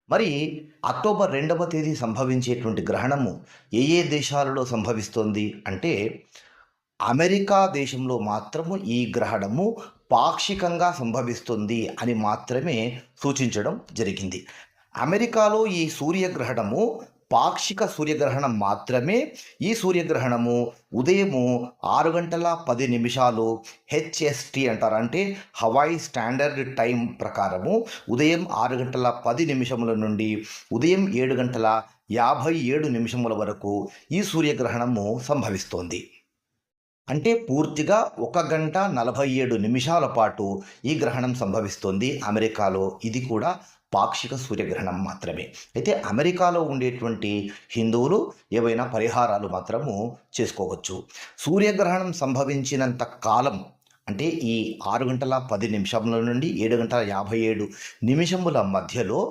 మరి అక్టోబర్ 2వ తేదీ సంభవించేటువంటి గ్రహణము ఏ ఏ దేశాలలో సంభవిస్తోంది అంటే, అమెరికా దేశంలో మాత్రము ఈ గ్రహణము పాక్షికంగా సంభవిస్తుంది అని మాత్రమే సూచించడం జరిగింది. అమెరికాలో ఈ సూర్యగ్రహణము పాక్షిక సూర్యగ్రహణం మాత్రమే. ఈ సూర్యగ్రహణము ఉదయము 6 గంటల 10 నిమిషాలు హెచ్ఎస్టి అంటారు. అంటే హవాయి స్టాండర్డ్ టైం ప్రకారము ఉదయం 6 గంటల 10 నిమిషముల నుండి ఉదయం 7 గంటల 57 నిమిషముల వరకు ఈ సూర్యగ్రహణము సంభవిస్తోంది. అంటే పూర్తిగా 1 గంట 47 నిమిషాల పాటు ఈ గ్రహణం సంభవిస్తోంది అమెరికాలో. ఇది కూడా పాక్షిక సూర్యగ్రహణం మాత్రమే. అయితే అమెరికాలో ఉండేటువంటి హిందువులు ఏవైనా పరిహారాలు మాత్రము చేసుకోవచ్చు. సూర్యగ్రహణం సంభవించినంత కాలం అంటే ఈ 6 గంటల 10 నిమిషముల నుండి 7 గంటల 57 నిమిషముల మధ్యలో